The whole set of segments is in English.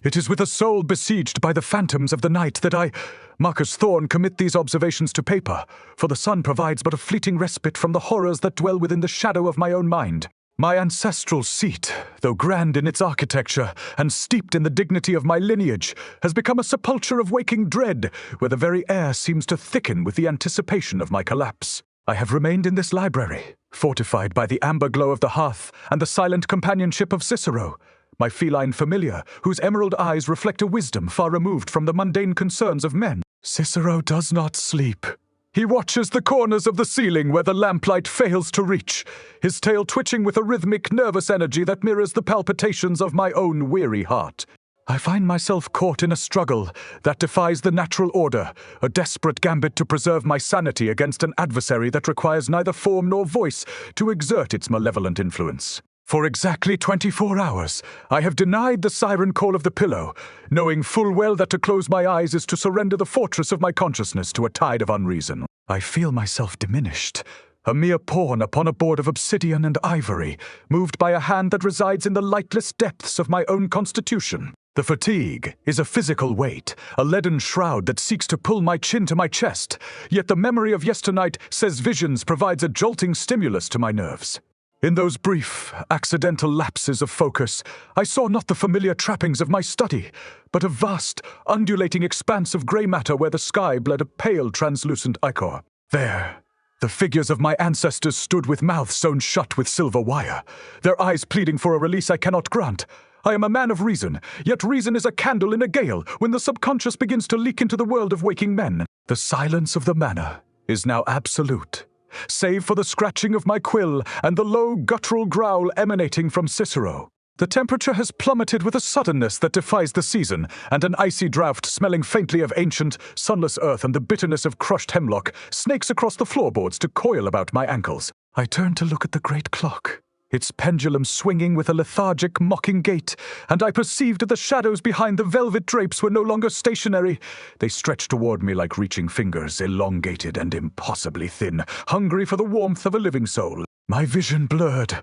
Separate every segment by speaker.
Speaker 1: It is with a soul besieged by the phantoms of the night that I, Marcus Thorne, commit these observations to paper, for the sun provides but a fleeting respite from the horrors that dwell within the shadow of my own mind. My ancestral seat, though grand in its architecture and steeped in the dignity of my lineage, has become a sepulchre of waking dread, where the very air seems to thicken with the anticipation of my collapse. I have remained in this library, fortified by the amber glow of the hearth and the silent companionship of Cicero, my feline familiar, whose emerald eyes reflect a wisdom far removed from the mundane concerns of men. Cicero does not sleep. He watches the corners of the ceiling where the lamplight fails to reach, his tail twitching with a rhythmic, nervous energy that mirrors the palpitations of my own weary heart. I find myself caught in a struggle that defies the natural order, a desperate gambit to preserve my sanity against an adversary that requires neither form nor voice to exert its malevolent influence. For exactly 24 hours, I have denied the siren call of the pillow, knowing full well that to close my eyes is to surrender the fortress of my consciousness to a tide of unreason. I feel myself diminished, a mere pawn upon a board of obsidian and ivory, moved by a hand that resides in the lightless depths of my own constitution. The fatigue is a physical weight, a leaden shroud that seeks to pull my chin to my chest, yet the memory of yesternight says visions provides a jolting stimulus to my nerves. In those brief, accidental lapses of focus, I saw not the familiar trappings of my study, but a vast, undulating expanse of grey matter where the sky bled a pale, translucent ichor. There, the figures of my ancestors stood with mouths sewn shut with silver wire, their eyes pleading for a release I cannot grant. I am a man of reason, yet reason is a candle in a gale when the subconscious begins to leak into the world of waking men. The silence of the manor is now absolute, save for the scratching of my quill and the low guttural growl emanating from Cicero. The temperature has plummeted with a suddenness that defies the season, and an icy draught smelling faintly of ancient, sunless earth and the bitterness of crushed hemlock snakes across the floorboards to coil about my ankles. I turn to look at the great clock, its pendulum swinging with a lethargic, mocking gait, and I perceived that the shadows behind the velvet drapes were no longer stationary. They stretched toward me like reaching fingers, elongated and impossibly thin, hungry for the warmth of a living soul. My vision blurred,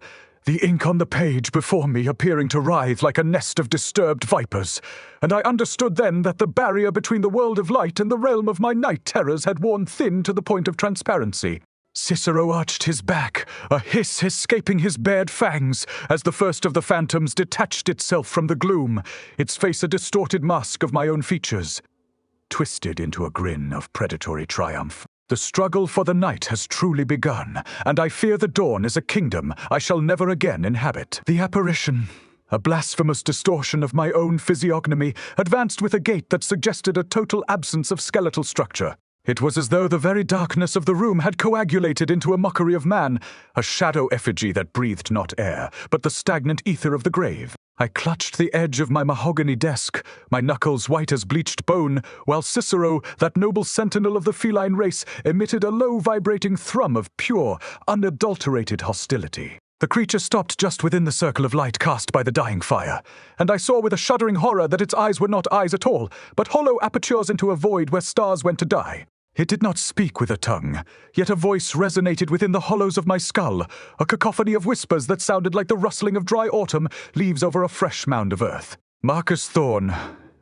Speaker 1: the ink on the page before me appearing to writhe like a nest of disturbed vipers, and I understood then that the barrier between the world of light and the realm of my night terrors had worn thin to the point of transparency. Cicero arched his back, a hiss escaping his bared fangs, as the first of the phantoms detached itself from the gloom, its face a distorted mask of my own features, twisted into a grin of predatory triumph. The struggle for the night has truly begun, and I fear the dawn is a kingdom I shall never again inhabit. The apparition, a blasphemous distortion of my own physiognomy, advanced with a gait that suggested a total absence of skeletal structure. It was as though the very darkness of the room had coagulated into a mockery of man, a shadow effigy that breathed not air, but the stagnant ether of the grave. I clutched the edge of my mahogany desk, my knuckles white as bleached bone, while Cicero, that noble sentinel of the feline race, emitted a low vibrating thrum of pure, unadulterated hostility. The creature stopped just within the circle of light cast by the dying fire, and I saw with a shuddering horror that its eyes were not eyes at all, but hollow apertures into a void where stars went to die. It did not speak with a tongue, yet a voice resonated within the hollows of my skull, a cacophony of whispers that sounded like the rustling of dry autumn leaves over a fresh mound of earth. Marcus Thorne,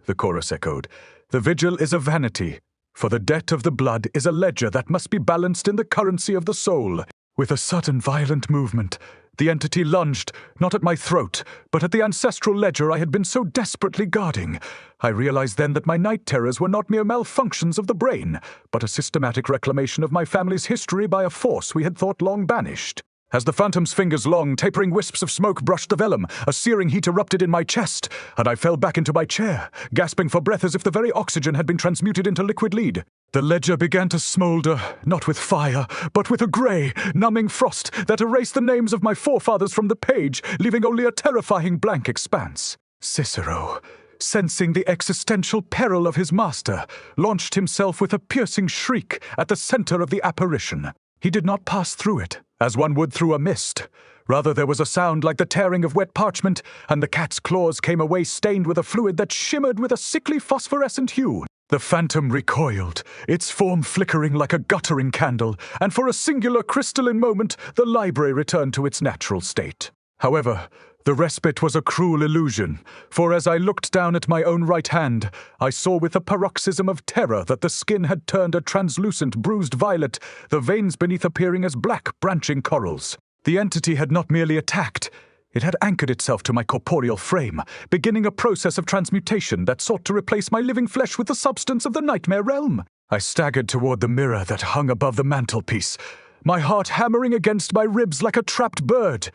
Speaker 1: the chorus echoed, the vigil is a vanity, for the debt of the blood is a ledger that must be balanced in the currency of the soul. With a sudden violent movement, the entity lunged, not at my throat, but at the ancestral ledger I had been so desperately guarding. I realized then that my night terrors were not mere malfunctions of the brain, but a systematic reclamation of my family's history by a force we had thought long banished. As the phantom's fingers' long, tapering wisps of smoke brushed the vellum, a searing heat erupted in my chest, and I fell back into my chair, gasping for breath as if the very oxygen had been transmuted into liquid lead. The ledger began to smolder, not with fire, but with a grey, numbing frost that erased the names of my forefathers from the page, leaving only a terrifying blank expanse. Cicero, sensing the existential peril of his master, launched himself with a piercing shriek at the center of the apparition. He did not pass through it, as one would through a mist. Rather, there was a sound like the tearing of wet parchment, and the cat's claws came away stained with a fluid that shimmered with a sickly phosphorescent hue. The phantom recoiled, its form flickering like a guttering candle, and for a singular crystalline moment, the library returned to its natural state. However, The respite was a cruel illusion, for as I looked down at my own right hand, I saw with a paroxysm of terror that the skin had turned a translucent, bruised violet, the veins beneath appearing as black, branching corals. The entity had not merely attacked, it had anchored itself to my corporeal frame, beginning a process of transmutation that sought to replace my living flesh with the substance of the nightmare realm. I staggered toward the mirror that hung above the mantelpiece, my heart hammering against my ribs like a trapped bird.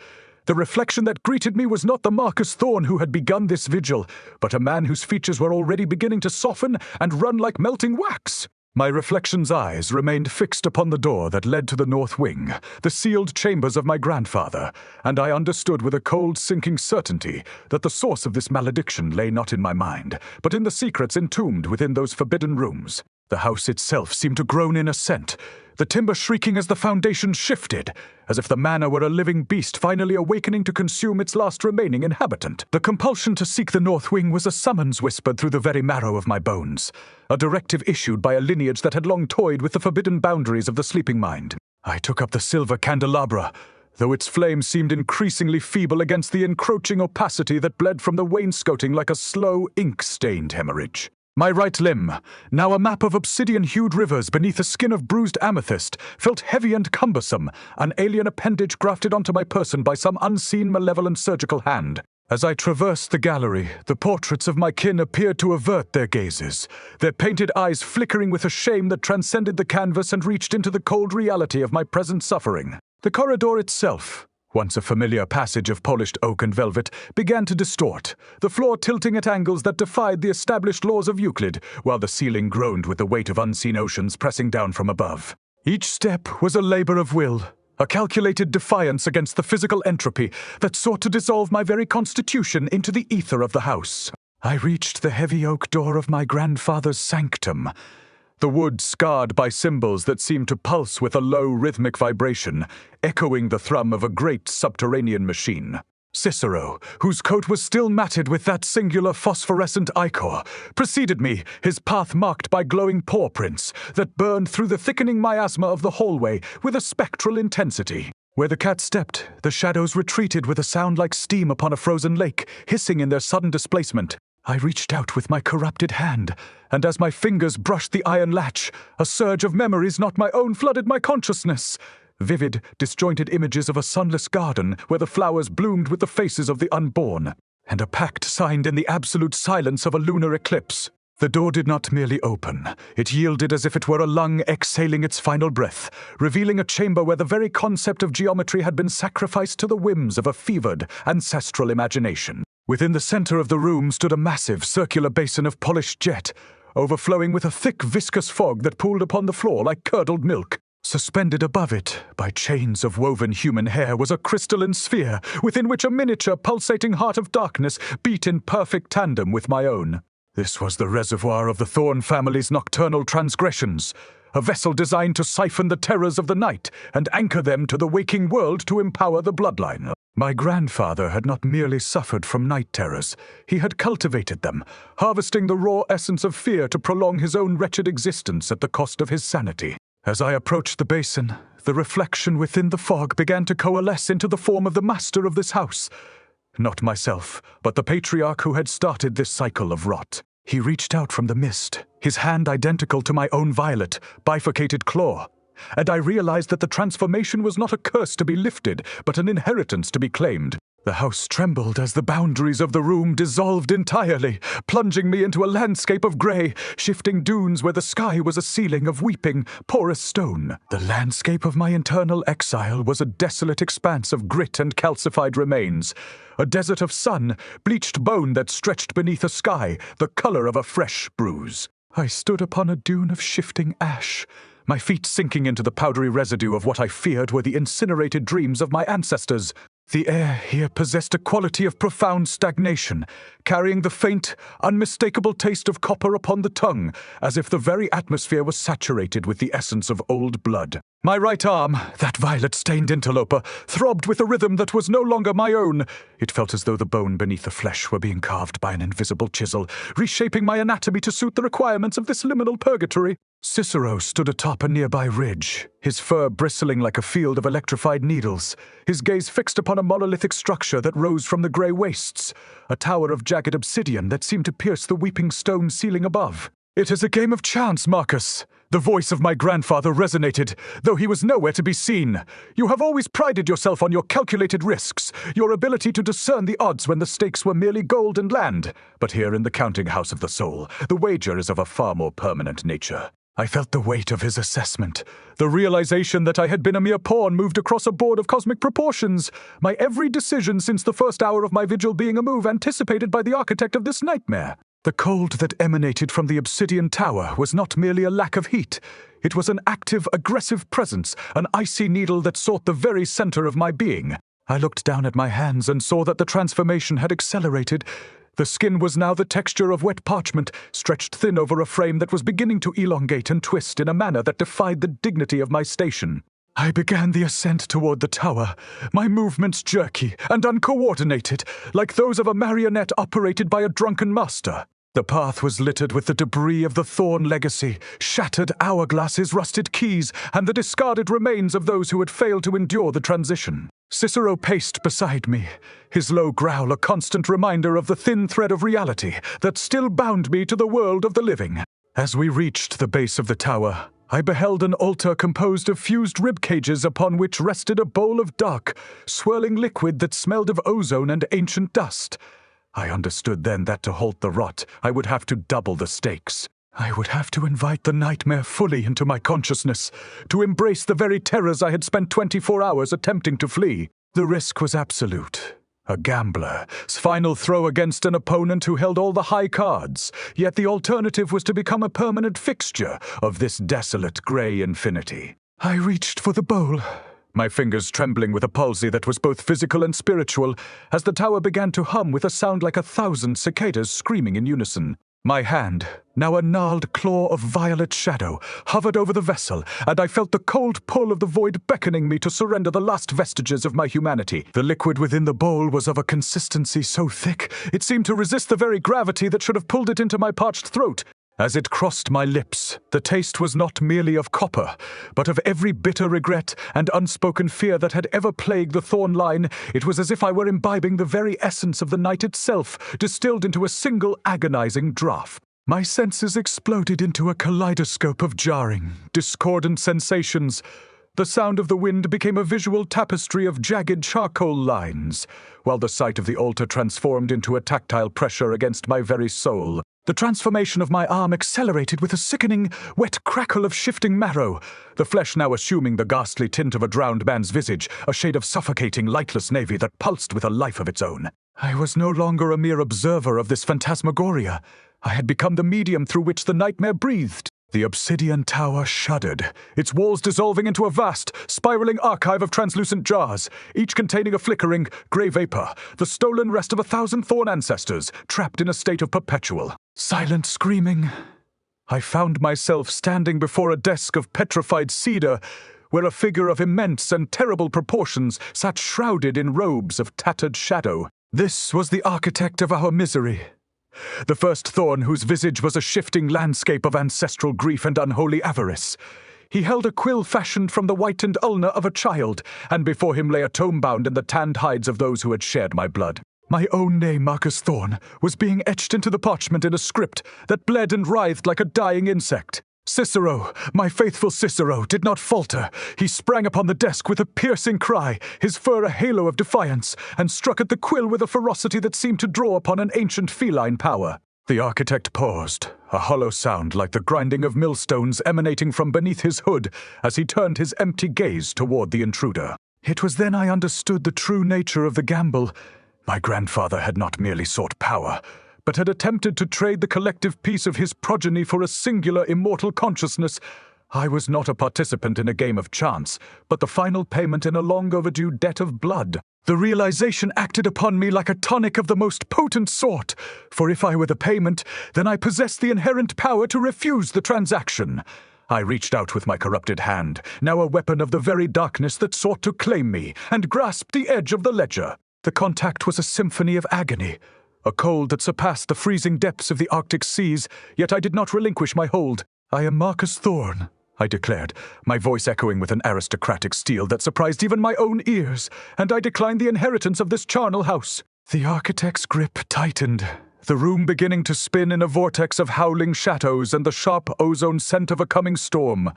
Speaker 1: The reflection that greeted me was not the Marcus Thorne who had begun this vigil, but a man whose features were already beginning to soften and run like melting wax. My reflection's eyes remained fixed upon the door that led to the north wing, the sealed chambers of my grandfather, and I understood with a cold, sinking certainty that the source of this malediction lay not in my mind, but in the secrets entombed within those forbidden rooms. The house itself seemed to groan in assent, the timber shrieking as the foundations shifted, as if the manor were a living beast finally awakening to consume its last remaining inhabitant. The compulsion to seek the north wing was a summons whispered through the very marrow of my bones, a directive issued by a lineage that had long toyed with the forbidden boundaries of the sleeping mind. I took up the silver candelabra, though its flame seemed increasingly feeble against the encroaching opacity that bled from the wainscoting like a slow, ink-stained hemorrhage. My right limb, now a map of obsidian-hued rivers beneath a skin of bruised amethyst, felt heavy and cumbersome, an alien appendage grafted onto my person by some unseen malevolent surgical hand. As I traversed the gallery, the portraits of my kin appeared to avert their gazes, their painted eyes flickering with a shame that transcended the canvas and reached into the cold reality of my present suffering. The corridor itself, once a familiar passage of polished oak and velvet, began to distort, the floor tilting at angles that defied the established laws of Euclid, while the ceiling groaned with the weight of unseen oceans pressing down from above. Each step was a labor of will, a calculated defiance against the physical entropy that sought to dissolve my very constitution into the ether of the house. I reached the heavy oak door of my grandfather's sanctum, the wood scarred by symbols that seemed to pulse with a low rhythmic vibration, echoing the thrum of a great subterranean machine. Cicero, whose coat was still matted with that singular phosphorescent ichor, preceded me, his path marked by glowing paw prints that burned through the thickening miasma of the hallway with a spectral intensity. Where the cat stepped, the shadows retreated with a sound like steam upon a frozen lake, hissing in their sudden displacement. I reached out with my corrupted hand, and as my fingers brushed the iron latch, a surge of memories not my own flooded my consciousness. Vivid, disjointed images of a sunless garden where the flowers bloomed with the faces of the unborn, and a pact signed in the absolute silence of a lunar eclipse. The door did not merely open. It yielded as if it were a lung exhaling its final breath, revealing a chamber where the very concept of geometry had been sacrificed to the whims of a fevered, ancestral imagination. Within the center of the room stood a massive, circular basin of polished jet, overflowing with a thick, viscous fog that pooled upon the floor like curdled milk. Suspended above it, by chains of woven human hair, was a crystalline sphere within which a miniature, pulsating heart of darkness beat in perfect tandem with my own. This was the reservoir of the Thorne family's nocturnal transgressions, a vessel designed to siphon the terrors of the night and anchor them to the waking world to empower the bloodline. My grandfather had not merely suffered from night terrors, he had cultivated them, harvesting the raw essence of fear to prolong his own wretched existence at the cost of his sanity. As I approached the basin, the reflection within the fog began to coalesce into the form of the master of this house. Not myself, but the patriarch who had started this cycle of rot. He reached out from the mist, his hand identical to my own violet, bifurcated claw, and I realized that the transformation was not a curse to be lifted, but an inheritance to be claimed. The house trembled as the boundaries of the room dissolved entirely, plunging me into a landscape of grey, shifting dunes where the sky was a ceiling of weeping, porous stone. The landscape of my internal exile was a desolate expanse of grit and calcified remains, a desert of sun, bleached bone that stretched beneath a sky, the color of a fresh bruise. I stood upon a dune of shifting ash, my feet sinking into the powdery residue of what I feared were the incinerated dreams of my ancestors. The air here possessed a quality of profound stagnation, carrying the faint, unmistakable taste of copper upon the tongue, as if the very atmosphere was saturated with the essence of old blood. My right arm, that violet-stained interloper, throbbed with a rhythm that was no longer my own. It felt as though the bone beneath the flesh were being carved by an invisible chisel, reshaping my anatomy to suit the requirements of this liminal purgatory. Cicero stood atop a nearby ridge, his fur bristling like a field of electrified needles, his gaze fixed upon a monolithic structure that rose from the grey wastes, a tower of jagged obsidian that seemed to pierce the weeping stone ceiling above. "It is a game of chance, Marcus." The voice of my grandfather resonated, though he was nowhere to be seen. "You have always prided yourself on your calculated risks, your ability to discern the odds when the stakes were merely gold and land. But here in the counting house of the soul, the wager is of a far more permanent nature." I felt the weight of his assessment. The realization that I had been a mere pawn moved across a board of cosmic proportions, my every decision since the first hour of my vigil being a move anticipated by the architect of this nightmare. The cold that emanated from the obsidian tower was not merely a lack of heat. It was an active, aggressive presence, an icy needle that sought the very center of my being. I looked down at my hands and saw that the transformation had accelerated. The skin was now the texture of wet parchment, stretched thin over a frame that was beginning to elongate and twist in a manner that defied the dignity of my station. I began the ascent toward the tower, my movements jerky and uncoordinated, like those of a marionette operated by a drunken master. The path was littered with the debris of the Thorne legacy, shattered hourglasses, rusted keys, and the discarded remains of those who had failed to endure the transition. Cicero paced beside me, his low growl a constant reminder of the thin thread of reality that still bound me to the world of the living. As we reached the base of the tower, I beheld an altar composed of fused rib cages upon which rested a bowl of dark, swirling liquid that smelled of ozone and ancient dust. I understood then that to halt the rot, I would have to double the stakes. I would have to invite the nightmare fully into my consciousness, to embrace the very terrors I had spent 24 hours attempting to flee. The risk was absolute. A gambler's final throw against an opponent who held all the high cards, yet the alternative was to become a permanent fixture of this desolate grey infinity. I reached for the bowl, my fingers trembling with a palsy that was both physical and spiritual, as the tower began to hum with a sound like 1,000 cicadas screaming in unison. My hand, now a gnarled claw of violet shadow, hovered over the vessel, and I felt the cold pull of the void beckoning me to surrender the last vestiges of my humanity. The liquid within the bowl was of a consistency so thick, it seemed to resist the very gravity that should have pulled it into my parched throat. As it crossed my lips, the taste was not merely of copper, but of every bitter regret and unspoken fear that had ever plagued the Thorne line. It was as if I were imbibing the very essence of the night itself, distilled into a single agonizing draught. My senses exploded into a kaleidoscope of jarring, discordant sensations. The sound of the wind became a visual tapestry of jagged charcoal lines, while the sight of the altar transformed into a tactile pressure against my very soul. The transformation of my arm accelerated with a sickening, wet crackle of shifting marrow, the flesh now assuming the ghastly tint of a drowned man's visage, a shade of suffocating, lightless navy that pulsed with a life of its own. I was no longer a mere observer of this phantasmagoria. I had become the medium through which the nightmare breathed. The obsidian tower shuddered, its walls dissolving into a vast, spiraling archive of translucent jars, each containing a flickering, grey vapor, the stolen rest of 1,000 Thorne ancestors, trapped in a state of perpetual, silent screaming. I found myself standing before a desk of petrified cedar, where a figure of immense and terrible proportions sat shrouded in robes of tattered shadow. This was the architect of our misery. The first Thorne whose visage was a shifting landscape of ancestral grief and unholy avarice. He held a quill fashioned from the whitened ulna of a child, and before him lay a tome bound in the tanned hides of those who had shared my blood. My own name, Marcus Thorne, was being etched into the parchment in a script that bled and writhed like a dying insect. Cicero, my faithful Cicero, did not falter. He sprang upon the desk with a piercing cry, his fur a halo of defiance, and struck at the quill with a ferocity that seemed to draw upon an ancient feline power. The architect paused, a hollow sound like the grinding of millstones emanating from beneath his hood as he turned his empty gaze toward the intruder. It was then I understood the true nature of the gamble. My grandfather had not merely sought power, but had attempted to trade the collective peace of his progeny for a singular immortal consciousness. I was not a participant in a game of chance, but the final payment in a long-overdue debt of blood. The realization acted upon me like a tonic of the most potent sort, for if I were the payment, then I possessed the inherent power to refuse the transaction. I reached out with my corrupted hand, now a weapon of the very darkness that sought to claim me, and grasped the edge of the ledger. The contact was a symphony of agony, a cold that surpassed the freezing depths of the Arctic seas, yet I did not relinquish my hold. "I am Marcus Thorne," I declared, my voice echoing with an aristocratic steel that surprised even my own ears, "and I decline the inheritance of this charnel house." The architect's grip tightened, the room beginning to spin in a vortex of howling shadows and the sharp ozone scent of a coming storm.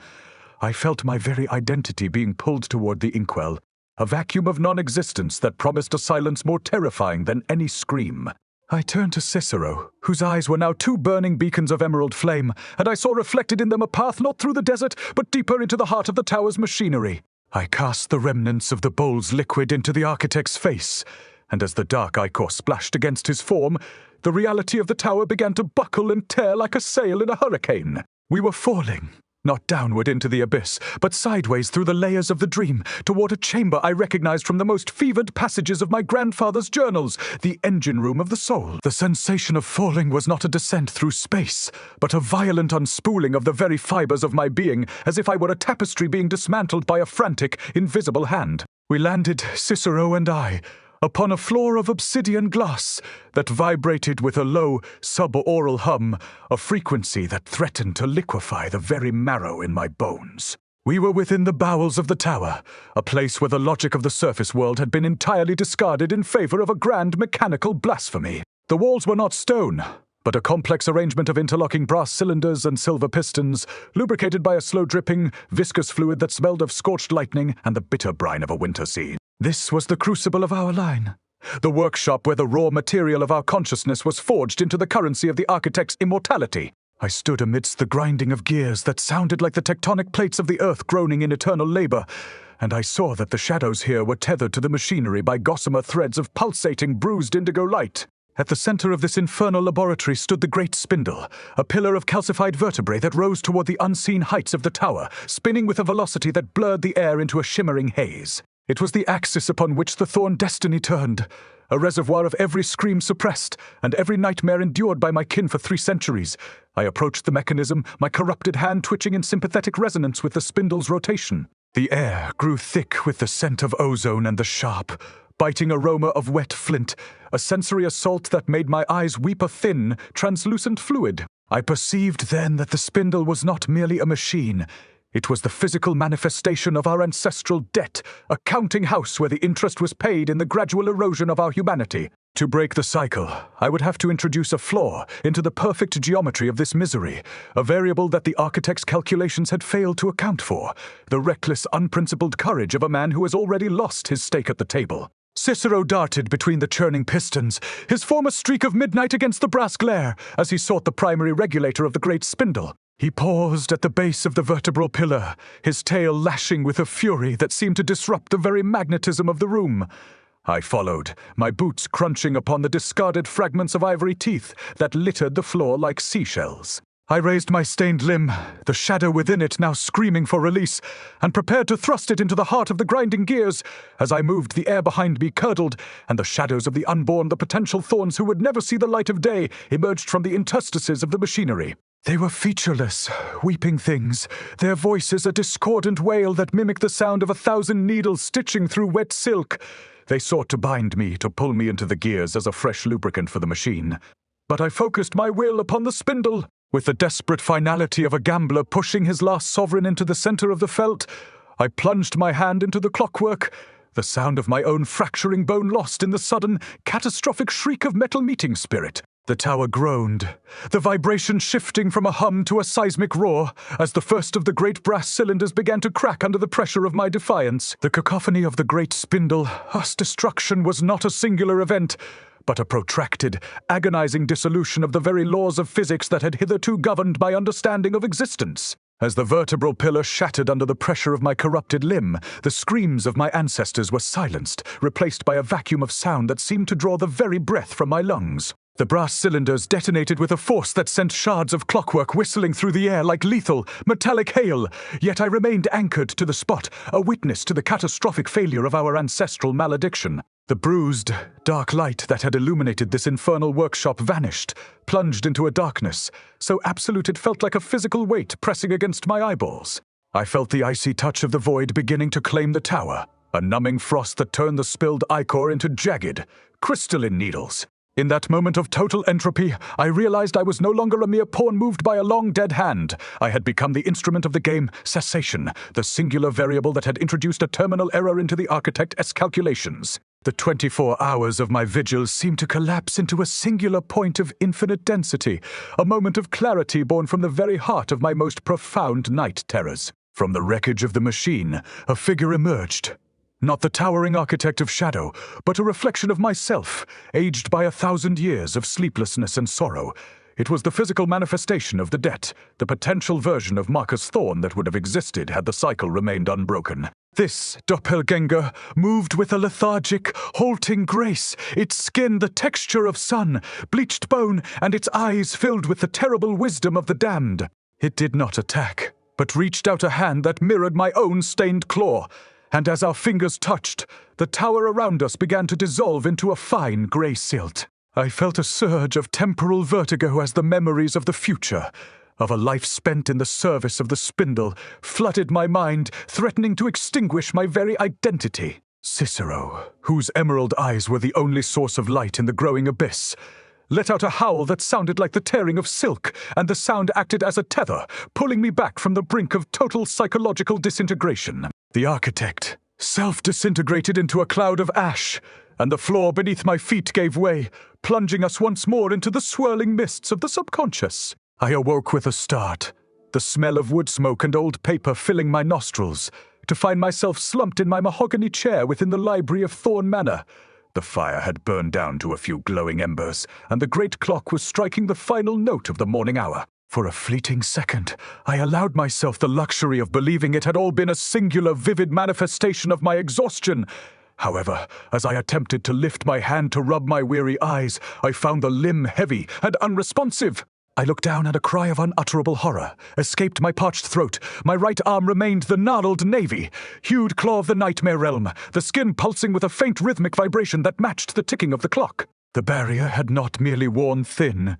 Speaker 1: I felt my very identity being pulled toward the inkwell, a vacuum of non-existence that promised a silence more terrifying than any scream. I turned to Cicero, whose eyes were now two burning beacons of emerald flame, and I saw reflected in them a path not through the desert, but deeper into the heart of the tower's machinery. I cast the remnants of the bowl's liquid into the architect's face, and as the dark ichor splashed against his form, the reality of the tower began to buckle and tear like a sail in a hurricane. We were falling, not downward into the abyss, but sideways through the layers of the dream, toward a chamber I recognized from the most fevered passages of my grandfather's journals, the engine room of the soul. The sensation of falling was not a descent through space, but a violent unspooling of the very fibers of my being, as if I were a tapestry being dismantled by a frantic, invisible hand. We landed, Cicero and I, upon a floor of obsidian glass that vibrated with a low, suboral hum, a frequency that threatened to liquefy the very marrow in my bones. We were within the bowels of the tower, a place where the logic of the surface world had been entirely discarded in favor of a grand mechanical blasphemy. The walls were not stone, but a complex arrangement of interlocking brass cylinders and silver pistons, lubricated by a slow-dripping, viscous fluid that smelled of scorched lightning and the bitter brine of a winter sea. This was the crucible of our line, the workshop where the raw material of our consciousness was forged into the currency of the architect's immortality. I stood amidst the grinding of gears that sounded like the tectonic plates of the earth groaning in eternal labor, and I saw that the shadows here were tethered to the machinery by gossamer threads of pulsating, bruised indigo light. At the center of this infernal laboratory stood the great spindle, a pillar of calcified vertebrae that rose toward the unseen heights of the tower, spinning with a velocity that blurred the air into a shimmering haze. It was the axis upon which the Thorne destiny turned, a reservoir of every scream suppressed and every nightmare endured by my kin for 3 centuries. I approached the mechanism, my corrupted hand twitching in sympathetic resonance with the spindle's rotation. The air grew thick with the scent of ozone and the sharp, biting aroma of wet flint, a sensory assault that made my eyes weep a thin, translucent fluid. I perceived then that the spindle was not merely a machine. It was the physical manifestation of our ancestral debt, a counting house where the interest was paid in the gradual erosion of our humanity. To break the cycle, I would have to introduce a flaw into the perfect geometry of this misery, a variable that the architect's calculations had failed to account for, the reckless, unprincipled courage of a man who has already lost his stake at the table. Cicero darted between the churning pistons, his former streak of midnight against the brass glare, as he sought the primary regulator of the great spindle. He paused at the base of the vertebral pillar, his tail lashing with a fury that seemed to disrupt the very magnetism of the room. I followed, my boots crunching upon the discarded fragments of ivory teeth that littered the floor like seashells. I raised my stained limb, the shadow within it now screaming for release, and prepared to thrust it into the heart of the grinding gears. As I moved, the air behind me curdled, and the shadows of the unborn, the potential thorns who would never see the light of day, emerged from the interstices of the machinery. They were featureless, weeping things, their voices a discordant wail that mimicked the sound of 1,000 needles stitching through wet silk. They sought to bind me, to pull me into the gears as a fresh lubricant for the machine. But I focused my will upon the spindle. With the desperate finality of a gambler pushing his last sovereign into the center of the felt, I plunged my hand into the clockwork, the sound of my own fracturing bone lost in the sudden, catastrophic shriek of metal meeting spirit. The tower groaned, the vibration shifting from a hum to a seismic roar as the first of the great brass cylinders began to crack under the pressure of my defiance. The cacophony of the great spindle, us destruction was not a singular event, but a protracted, agonizing dissolution of the very laws of physics that had hitherto governed my understanding of existence. As the vertebral pillar shattered under the pressure of my corrupted limb, the screams of my ancestors were silenced, replaced by a vacuum of sound that seemed to draw the very breath from my lungs. The brass cylinders detonated with a force that sent shards of clockwork whistling through the air like lethal, metallic hail, yet I remained anchored to the spot, a witness to the catastrophic failure of our ancestral malediction. The bruised, dark light that had illuminated this infernal workshop vanished, plunged into a darkness, so absolute it felt like a physical weight pressing against my eyeballs. I felt the icy touch of the void beginning to claim the tower, a numbing frost that turned the spilled ichor into jagged, crystalline needles. In that moment of total entropy, I realized I was no longer a mere pawn moved by a long dead hand. I had become the instrument of the game, cessation, the singular variable that had introduced a terminal error into the architect's calculations. The 24 hours of my vigil seemed to collapse into a singular point of infinite density, a moment of clarity born from the very heart of my most profound night terrors. From the wreckage of the machine, a figure emerged. Not the towering architect of shadow, but a reflection of myself, aged by 1,000 years of sleeplessness and sorrow. It was the physical manifestation of the debt, the potential version of Marcus Thorne that would have existed had the cycle remained unbroken. This doppelganger moved with a lethargic, halting grace, its skin the texture of sun, bleached bone, and its eyes filled with the terrible wisdom of the damned. It did not attack, but reached out a hand that mirrored my own stained claw. And as our fingers touched, the tower around us began to dissolve into a fine grey silt. I felt a surge of temporal vertigo as the memories of the future, of a life spent in the service of the spindle, flooded my mind, threatening to extinguish my very identity. Cicero, whose emerald eyes were the only source of light in the growing abyss, let out a howl that sounded like the tearing of silk, and the sound acted as a tether, pulling me back from the brink of total psychological disintegration. The architect self-disintegrated into a cloud of ash, and the floor beneath my feet gave way, plunging us once more into the swirling mists of the subconscious. I awoke with a start, the smell of wood smoke and old paper filling my nostrils, to find myself slumped in my mahogany chair within the library of Thorne Manor. The fire had burned down to a few glowing embers, and the great clock was striking the final note of the morning hour. For a fleeting second, I allowed myself the luxury of believing it had all been a singular, vivid manifestation of my exhaustion. However, as I attempted to lift my hand to rub my weary eyes, I found the limb heavy and unresponsive. I looked down, and a cry of unutterable horror escaped my parched throat. My right arm remained the gnarled navy, hued claw of the nightmare realm, the skin pulsing with a faint rhythmic vibration that matched the ticking of the clock. The barrier had not merely worn thin.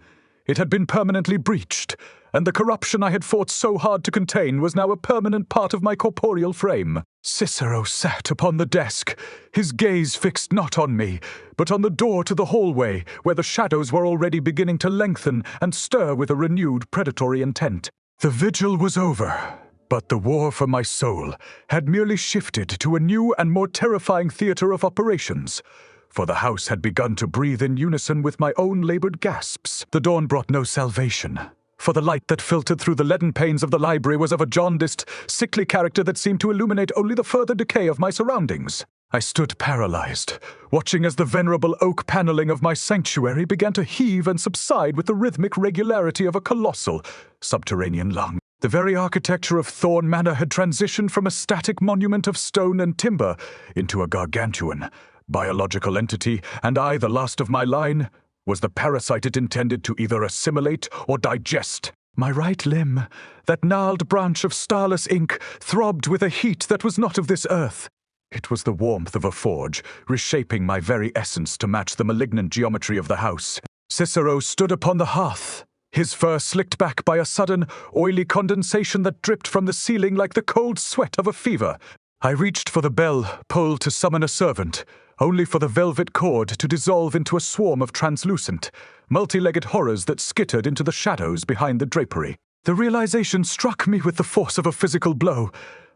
Speaker 1: It had been permanently breached, and the corruption I had fought so hard to contain was now a permanent part of my corporeal frame. Cicero sat upon the desk, his gaze fixed not on me, but on the door to the hallway, where the shadows were already beginning to lengthen and stir with a renewed predatory intent. The vigil was over, but the war for my soul had merely shifted to a new and more terrifying theater of operations. For the house had begun to breathe in unison with my own labored gasps. The dawn brought no salvation, for the light that filtered through the leaden panes of the library was of a jaundiced, sickly character that seemed to illuminate only the further decay of my surroundings. I stood paralyzed, watching as the venerable oak paneling of my sanctuary began to heave and subside with the rhythmic regularity of a colossal, subterranean lung. The very architecture of Thorne Manor had transitioned from a static monument of stone and timber into a gargantuan, biological entity, and I, the last of my line, was the parasite it intended to either assimilate or digest. My right limb, that gnarled branch of starless ink, throbbed with a heat that was not of this earth. It was the warmth of a forge, reshaping my very essence to match the malignant geometry of the house. Cicero stood upon the hearth, his fur slicked back by a sudden, oily condensation that dripped from the ceiling like the cold sweat of a fever. I reached for the bell pull to summon a servant, only for the velvet cord to dissolve into a swarm of translucent, multi-legged horrors that skittered into the shadows behind the drapery. The realization struck me with the force of a physical blow.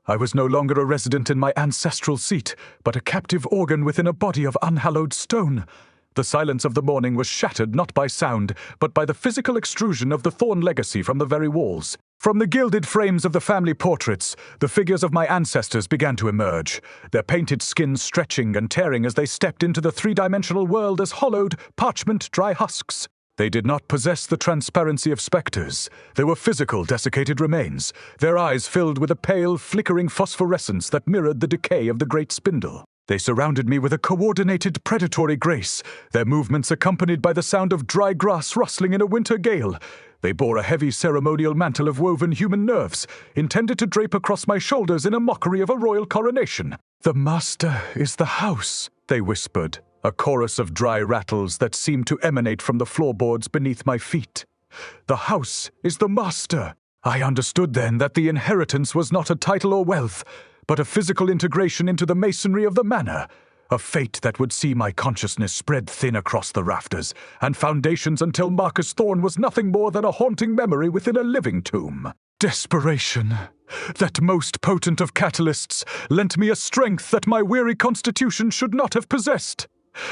Speaker 1: I was no longer a resident in my ancestral seat, but a captive organ within a body of unhallowed stone. The silence of the morning was shattered not by sound, but by the physical extrusion of the Thorne legacy from the very walls. From the gilded frames of the family portraits, the figures of my ancestors began to emerge, their painted skins stretching and tearing as they stepped into the three-dimensional world as hollowed, parchment dry husks. They did not possess the transparency of specters. They were physical, desiccated remains, their eyes filled with a pale, flickering phosphorescence that mirrored the decay of the great spindle. They surrounded me with a coordinated, predatory grace, their movements accompanied by the sound of dry grass rustling in a winter gale. They bore a heavy ceremonial mantle of woven human nerves, intended to drape across my shoulders in a mockery of a royal coronation. "The master is the house," they whispered, a chorus of dry rattles that seemed to emanate from the floorboards beneath my feet. "The house is the master." I understood then that the inheritance was not a title or wealth, but a physical integration into the masonry of the manor, A fate that would see my consciousness spread thin across the rafters, and foundations until Marcus Thorne was nothing more than a haunting memory within a living tomb. Desperation, that most potent of catalysts, lent me a strength that my weary constitution should not have possessed.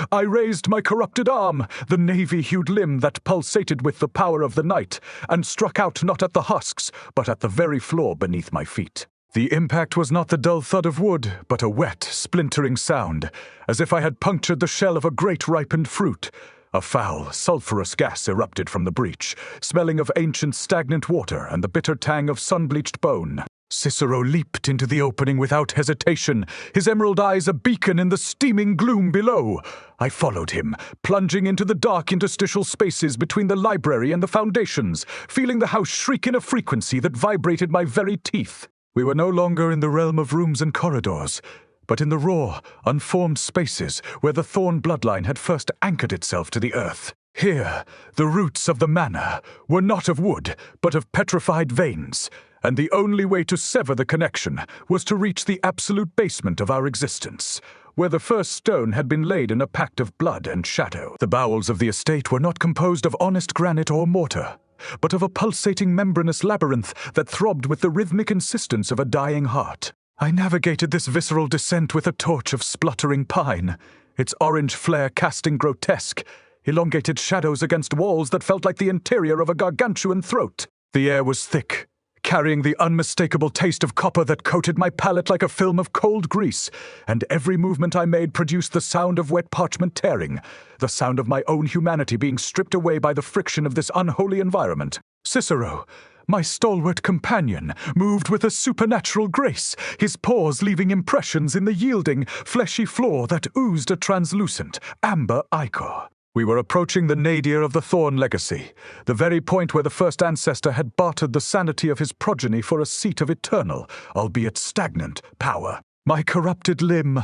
Speaker 1: I raised my corrupted arm, the navy-hued limb that pulsated with the power of the night, and struck out not at the husks, but at the very floor beneath my feet. The impact was not the dull thud of wood, but a wet, splintering sound, as if I had punctured the shell of a great ripened fruit. A foul, sulphurous gas erupted from the breach, smelling of ancient stagnant water and the bitter tang of sun-bleached bone. Cicero leaped into the opening without hesitation, his emerald eyes a beacon in the steaming gloom below. I followed him, plunging into the dark interstitial spaces between the library and the foundations, feeling the house shriek in a frequency that vibrated my very teeth. We were no longer in the realm of rooms and corridors, but in the raw, unformed spaces where the Thorne bloodline had first anchored itself to the earth. Here, the roots of the manor were not of wood, but of petrified veins, and the only way to sever the connection was to reach the absolute basement of our existence, where the first stone had been laid in a pact of blood and shadow. The bowels of the estate were not composed of honest granite or mortar, but of a pulsating membranous labyrinth that throbbed with the rhythmic insistence of a dying heart. I navigated this visceral descent with a torch of spluttering pine, its orange flare casting grotesque, elongated shadows against walls that felt like the interior of a gargantuan throat. The air was thick, carrying the unmistakable taste of copper that coated my palate like a film of cold grease, and every movement I made produced the sound of wet parchment tearing, the sound of my own humanity being stripped away by the friction of this unholy environment. Cicero, my stalwart companion, moved with a supernatural grace, his paws leaving impressions in the yielding, fleshy floor that oozed a translucent, amber ichor. We were approaching the nadir of the Thorne legacy, the very point where the first ancestor had bartered the sanity of his progeny for a seat of eternal, albeit stagnant, power. My corrupted limb,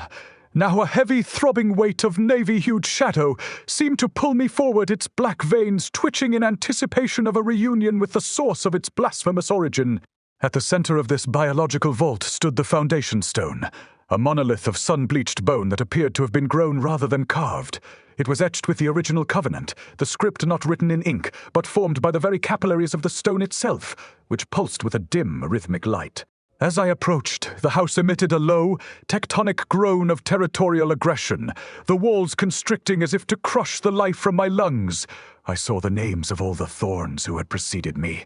Speaker 1: now a heavy, throbbing weight of navy-hued shadow, seemed to pull me forward, its black veins twitching in anticipation of a reunion with the source of its blasphemous origin. At the center of this biological vault stood the foundation stone, a monolith of sun-bleached bone that appeared to have been grown rather than carved. It was etched with the original covenant, the script not written in ink, but formed by the very capillaries of the stone itself, which pulsed with a dim, rhythmic light. As I approached, the house emitted a low, tectonic groan of territorial aggression, the walls constricting as if to crush the life from my lungs. I saw the names of all the Thornes who had preceded me,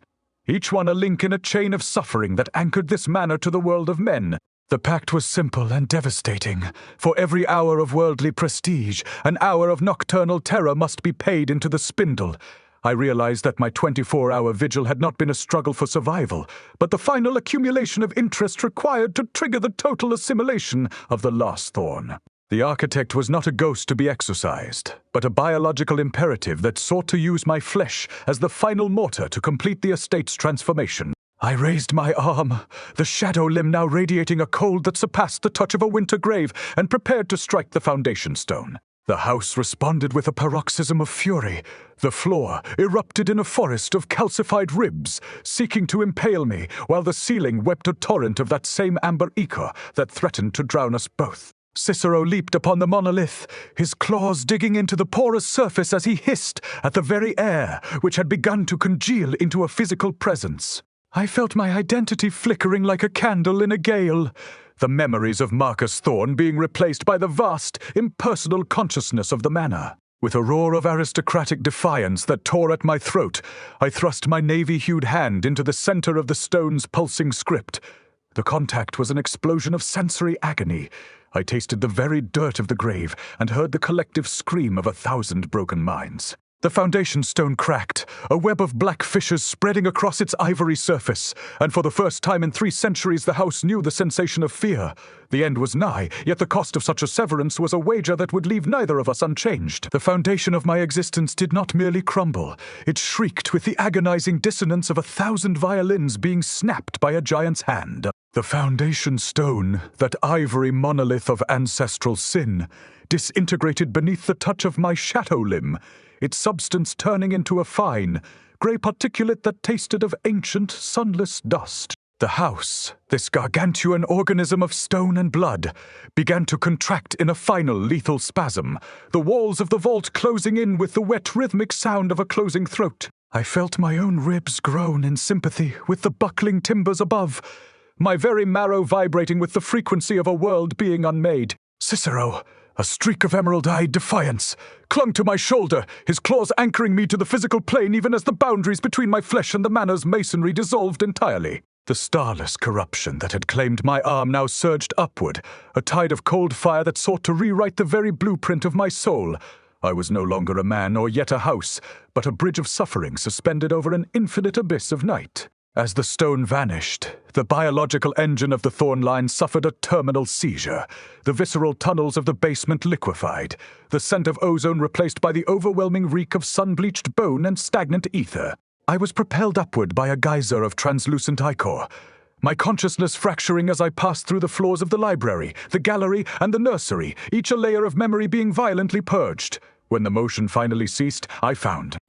Speaker 1: each one a link in a chain of suffering that anchored this manor to the world of men. The pact was simple and devastating. For every hour of worldly prestige, an hour of nocturnal terror must be paid into the spindle. I realized that my 24-hour vigil had not been a struggle for survival, but the final accumulation of interest required to trigger the total assimilation of the lost Thorne. The architect was not a ghost to be exorcised, but a biological imperative that sought to use my flesh as the final mortar to complete the estate's transformation. I raised my arm, the shadow limb now radiating a cold that surpassed the touch of a winter grave, and prepared to strike the foundation stone. The house responded with a paroxysm of fury. The floor erupted in a forest of calcified ribs, seeking to impale me, while the ceiling wept a torrent of that same amber ichor that threatened to drown us both. Cicero leaped upon the monolith, his claws digging into the porous surface as he hissed at the very air which had begun to congeal into a physical presence. I felt my identity flickering like a candle in a gale, the memories of Marcus Thorne being replaced by the vast, impersonal consciousness of the manor. With a roar of aristocratic defiance that tore at my throat, I thrust my navy-hued hand into the center of the stone's pulsing script. The contact was an explosion of sensory agony. I tasted the very dirt of the grave and heard the collective scream of 1,000 broken minds. The foundation stone cracked, a web of black fissures spreading across its ivory surface, and for the first time in 3 centuries the house knew the sensation of fear. The end was nigh, yet the cost of such a severance was a wager that would leave neither of us unchanged. The foundation of my existence did not merely crumble, it shrieked with the agonizing dissonance of 1,000 violins being snapped by a giant's hand. The foundation stone, that ivory monolith of ancestral sin, disintegrated beneath the touch of my shadow limb, its substance turning into a fine, grey particulate that tasted of ancient, sunless dust. The house, this gargantuan organism of stone and blood, began to contract in a final lethal spasm, the walls of the vault closing in with the wet rhythmic sound of a closing throat. I felt my own ribs groan in sympathy with the buckling timbers above, my very marrow vibrating with the frequency of a world being unmade. Cicero, a streak of emerald-eyed defiance, clung to my shoulder, his claws anchoring me to the physical plane even as the boundaries between my flesh and the manor's masonry dissolved entirely. The starless corruption that had claimed my arm now surged upward, a tide of cold fire that sought to rewrite the very blueprint of my soul. I was no longer a man or yet a house, but a bridge of suffering suspended over an infinite abyss of night. As the stone vanished, the biological engine of the Thorne line suffered a terminal seizure. The visceral tunnels of the basement liquefied, the scent of ozone replaced by the overwhelming reek of sun-bleached bone and stagnant ether. I was propelled upward by a geyser of translucent ichor, my consciousness fracturing as I passed through the floors of the library, the gallery, and the nursery, each a layer of memory being violently purged. When the motion finally ceased, I found